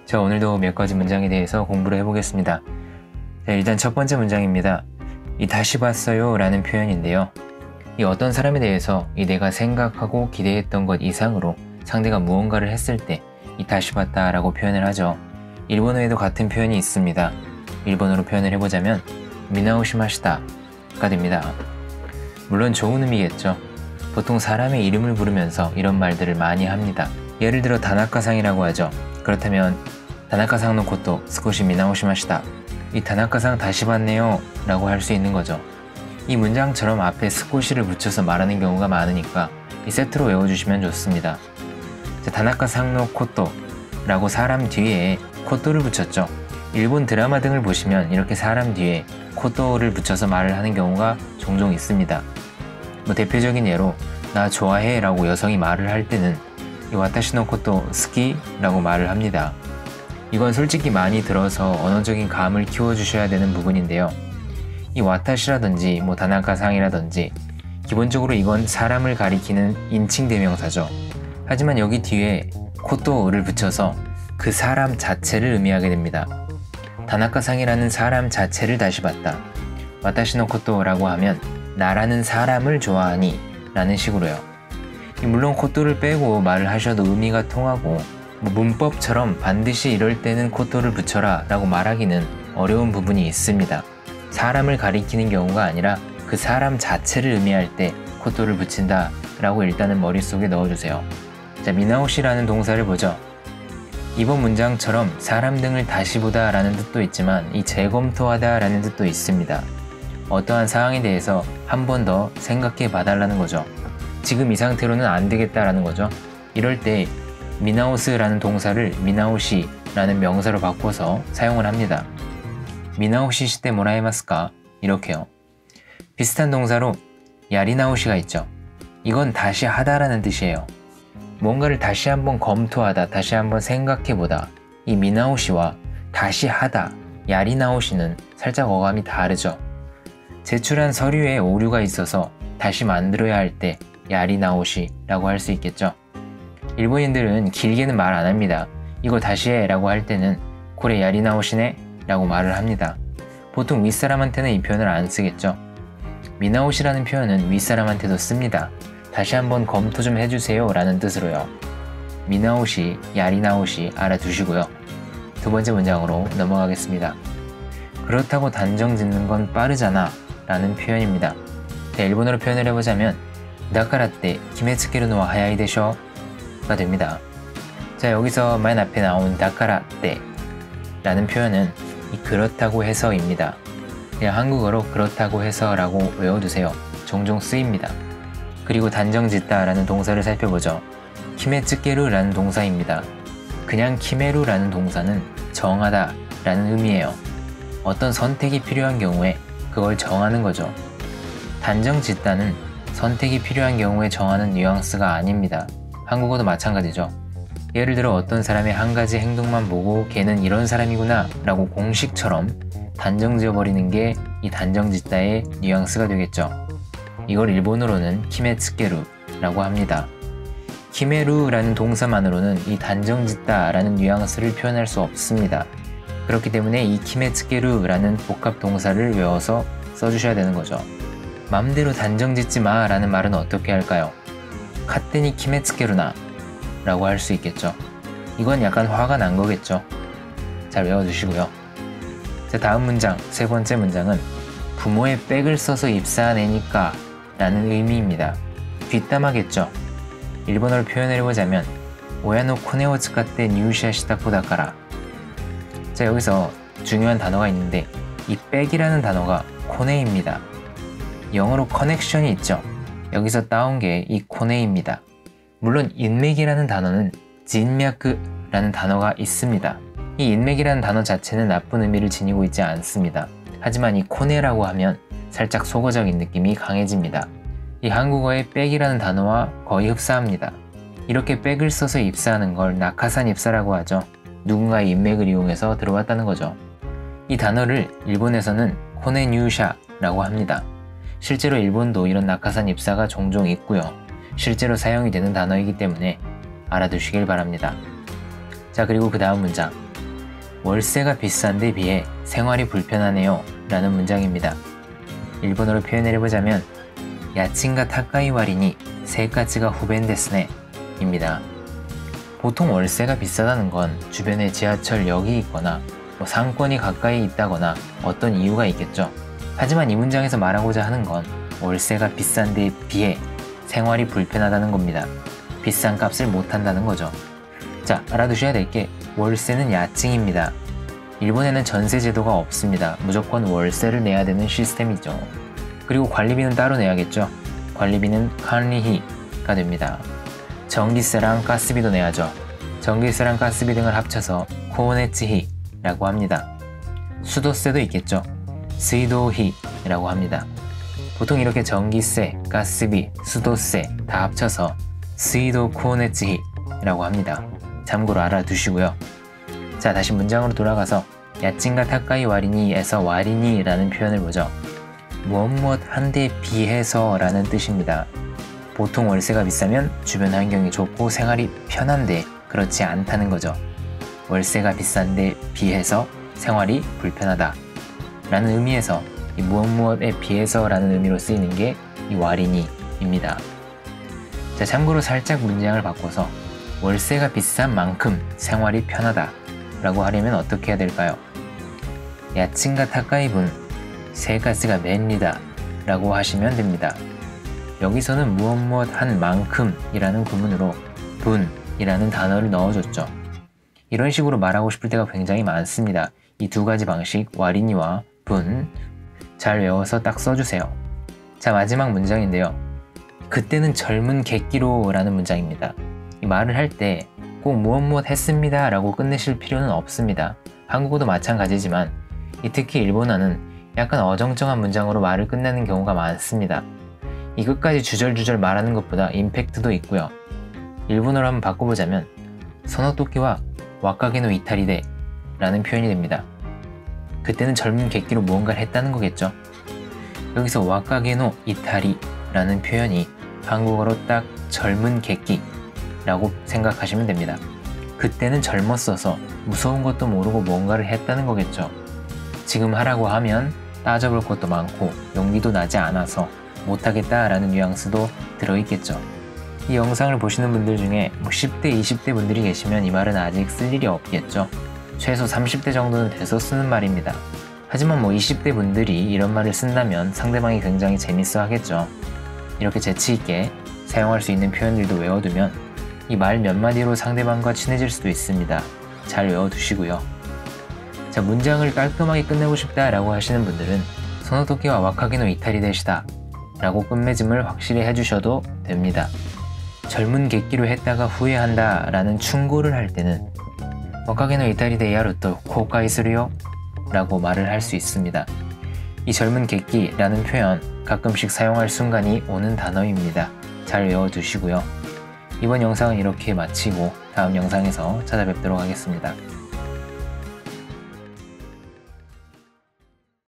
자, 오늘도 몇 가지 문장에 대해서 공부를 해보겠습니다. 자, 일단 첫 번째 문장입니다. 이 다시 봤어요 라는 표현인데요. 이 어떤 사람에 대해서 이 내가 생각하고 기대했던 것 이상으로 상대가 무언가를 했을 때 이 다시 봤다 라고 표현을 하죠. 일본어에도 같은 표현이 있습니다. 일본어로 표현을 해보자면 미나오시마시다가 됩니다. 물론 좋은 의미겠죠. 보통 사람의 이름을 부르면서 이런 말들을 많이 합니다. 예를 들어 다나카상이라고 하죠. 그렇다면 다나카상 노 코토 스코시 미나오시마시다. 이 다나카상 다시 봤네요 라고 할 수 있는 거죠. 이 문장처럼 앞에 스코시를 붙여서 말하는 경우가 많으니까 이 세트로 외워주시면 좋습니다. 자, 다나카상 노 코토 라고 사람 뒤에 코토를 붙였죠. 일본 드라마 등을 보시면 이렇게 사람 뒤에 코토를 붙여서 말을 하는 경우가 종종 있습니다. 대표적인 예로 나 좋아해 라고 여성이 말을 할 때는 이 와타시 노 코토 스키 라고 말을 합니다. 이건 솔직히 많이 들어서 언어적인 감을 키워주셔야 되는 부분인데요. 이 와타시라든지 다나카상이라든지 기본적으로 이건 사람을 가리키는 인칭 대명사죠. 하지만 여기 뒤에 코토를 붙여서 그 사람 자체를 의미하게 됩니다. 다나카상이라는 사람 자체를 다시 봤다. 와타시 노 코토라고 하면 나라는 사람을 좋아하니 라는 식으로요. 물론 코토를 빼고 말을 하셔도 의미가 통하고 문법처럼 반드시 이럴 때는 코토를 붙여라 라고 말하기는 어려운 부분이 있습니다. 사람을 가리키는 경우가 아니라 그 사람 자체를 의미할 때 코토를 붙인다 라고 일단은 머릿속에 넣어주세요. 자, 미나오시라는 동사를 보죠. 이번 문장처럼 사람 등을 다시 보다 라는 뜻도 있지만 이 재검토하다 라는 뜻도 있습니다. 어떠한 사항에 대해서 한 번 더 생각해 봐달라는 거죠. 지금 이 상태로는 안 되겠다라는 거죠. 이럴 때 미나오스라는 동사를 미나오시라는 명사로 바꿔서 사용을 합니다. 미나오시 시테 모라에마스까? 이렇게요. 비슷한 동사로 야리나오시가 있죠. 이건 다시 하다라는 뜻이에요. 뭔가를 다시 한번 검토하다, 다시 한번 생각해보다. 이 미나오시와 다시 하다, 야리나오시는 살짝 어감이 다르죠. 제출한 서류에 오류가 있어서 다시 만들어야 할 때 야리나오시라고 할 수 있겠죠. 일본인들은 길게는 말 안 합니다. 이거 다시 해 라고 할 때는 고래 야리나오시네 라고 말을 합니다. 보통 윗사람한테는 이 표현을 안 쓰겠죠. 미나오시라는 표현은 윗사람한테도 씁니다. 다시 한번 검토 좀 해주세요 라는 뜻으로요. 미나오시, 야리나오시 알아두시고요. 두 번째 문장으로 넘어가겠습니다. 그렇다고 단정 짓는 건 빠르잖아 라는 표현입니다. 일본어로 표현을 해보자면 다카라떼 기메츠케르 노와 하야이 데쇼 가 됩니다. 자, 여기서 맨 앞에 나온 다카라떼 라는 표현은 이 그렇다고 해서입니다. 그냥 한국어로 그렇다고 해서 라고 외워두세요. 종종 쓰입니다. 그리고 단정 짓다 라는 동사를 살펴보죠. 키메츠케르 라는 동사입니다. 그냥 키메루 라는 동사는 정하다 라는 의미예요. 어떤 선택이 필요한 경우에 그걸 정하는 거죠. 단정 짓다는 선택이 필요한 경우에 정하는 뉘앙스가 아닙니다. 한국어도 마찬가지죠. 예를 들어 어떤 사람의 한 가지 행동만 보고 걔는 이런 사람이구나 라고 공식처럼 단정 지어버리는 게 이 단정 짓다의 뉘앙스가 되겠죠. 이걸 일본어로는 키메츠케루 라고 합니다. 키메루라는 동사만으로는 이 단정 짓다 라는 뉘앙스를 표현할 수 없습니다. 그렇기 때문에 이 키메츠케루라는 복합 동사를 외워서 써주셔야 되는 거죠. 맘대로 단정 짓지 마 라는 말은 어떻게 할까요? 카테니 키메츠케루나 라고 할 수 있겠죠. 이건 약간 화가 난 거겠죠. 잘 외워두시고요. 자, 다음 문장, 세 번째 문장은 부모의 백을 써서 입사한 애니까 라는 의미입니다. 뒷담화겠죠. 일본어로 표현을 해보자면 오야노 코네오 츠카테 뉴시아시타 코다카라. 자, 여기서 중요한 단어가 있는데 이 백이라는 단어가 코네입니다. 영어로 커넥션이 있죠. 여기서 따온 게 이 코네입니다. 물론 인맥이라는 단어는 진맥라는 단어가 있습니다. 이 인맥이라는 단어 자체는 나쁜 의미를 지니고 있지 않습니다. 하지만 이 코네라고 하면 살짝 속어적인 느낌이 강해집니다. 이 한국어의 백이라는 단어와 거의 흡사합니다. 이렇게 백을 써서 입사하는 걸 나카산 입사라고 하죠. 누군가의 인맥을 이용해서 들어왔다는 거죠. 이 단어를 일본에서는 코네뉴샤라고 합니다. 실제로 일본도 이런 나카산 입사가 종종 있고요. 실제로 사용이 되는 단어이기 때문에 알아두시길 바랍니다. 자, 그리고 그 다음 문장. 월세가 비싼 데 비해 생활이 불편하네요 라는 문장입니다. 일본어로 표현을 해보자면 야친가 타카이 와리니 세가치가 후벤 데스네 입니다. 보통 월세가 비싸다는 건 주변에 지하철역이 있거나 상권이 가까이 있다거나 어떤 이유가 있겠죠. 하지만 이 문장에서 말하고자 하는 건 월세가 비싼 데 비해 생활이 불편하다는 겁니다. 비싼 값을 못한다는 거죠. 자, 알아두셔야 될 게 월세는 야칭입니다. 일본에는 전세 제도가 없습니다. 무조건 월세를 내야 되는 시스템이죠. 그리고 관리비는 따로 내야겠죠. 관리비는 관리히가 됩니다. 전기세랑 가스비도 내야죠. 전기세랑 가스비 등을 합쳐서 코네츠히라고 합니다. 수도세도 있겠죠. 스이도히라고 합니다. 보통 이렇게 전기세, 가스비, 수도세 다 합쳐서 스이도 코네츠히라고 합니다. 참고로 알아두시고요. 자, 다시 문장으로 돌아가서 야친가 타카이 와리니에서 와리니라는 표현을 보죠. 무엇 한데 비해서 라는 뜻입니다. 보통 월세가 비싸면 주변 환경이 좋고 생활이 편한데 그렇지 않다는 거죠. 월세가 비싼데 비해서 생활이 불편하다 라는 의미에서 이 무엇에 비해서 라는 의미로 쓰이는 게 이 와리니입니다. 자, 참고로 살짝 문장을 바꿔서 월세가 비싼 만큼 생활이 편하다 라고 하려면 어떻게 해야 될까요? 야친가 타카이 분 세가스가 맨리다 라고 하시면 됩니다. 여기서는 무엇 한 만큼 이라는 구문으로 분이라는 단어를 넣어줬죠. 이런 식으로 말하고 싶을 때가 굉장히 많습니다. 이 두 가지 방식 와리니와 분 잘 외워서 딱 써주세요. 자, 마지막 문장인데요. 그때는 젊은 객기로 라는 문장입니다. 이 말을 할 때 꼭 무엇 했습니다 라고 끝내실 필요는 없습니다. 한국어도 마찬가지지만 특히 일본어는 약간 어정쩡한 문장으로 말을 끝내는 경우가 많습니다. 이 끝까지 주절주절 말하는 것보다 임팩트도 있고요. 일본어로 한번 바꿔보자면 소노토키와 와카게노 이타리데 라는 표현이 됩니다. 그때는 젊은 객기로 무언가를 했다는 거겠죠. 여기서 와카게노 이타리 라는 표현이 한국어로 딱 젊은 객기 라고 생각하시면 됩니다. 그때는 젊었어서 무서운 것도 모르고 뭔가를 했다는 거겠죠. 지금 하라고 하면 따져볼 것도 많고 용기도 나지 않아서 못하겠다 라는 뉘앙스도 들어있겠죠. 이 영상을 보시는 분들 중에 10대, 20대 분들이 계시면 이 말은 아직 쓸 일이 없겠죠. 최소 30대 정도는 돼서 쓰는 말입니다. 하지만 20대 분들이 이런 말을 쓴다면 상대방이 굉장히 재밌어 하겠죠. 이렇게 재치있게 사용할 수 있는 표현들도 외워두면 이 말 몇 마디로 상대방과 친해질 수도 있습니다. 잘 외워두시고요. 자, 문장을 깔끔하게 끝내고 싶다 라고 하시는 분들은 소노토키와 와카게노 이타리 데시다 라고 끝맺음을 확실히 해주셔도 됩니다. 젊은 객기로 했다가 후회한다 라는 충고를 할 때는 와카게노 이타리 데 야루토 고카이 스루요 라고 말을 할 수 있습니다. 이 젊은 객기 라는 표현 가끔씩 사용할 순간이 오는 단어입니다. 잘 외워두시고요. 이번 영상은 이렇게 마치고 다음 영상에서 찾아뵙도록 하겠습니다.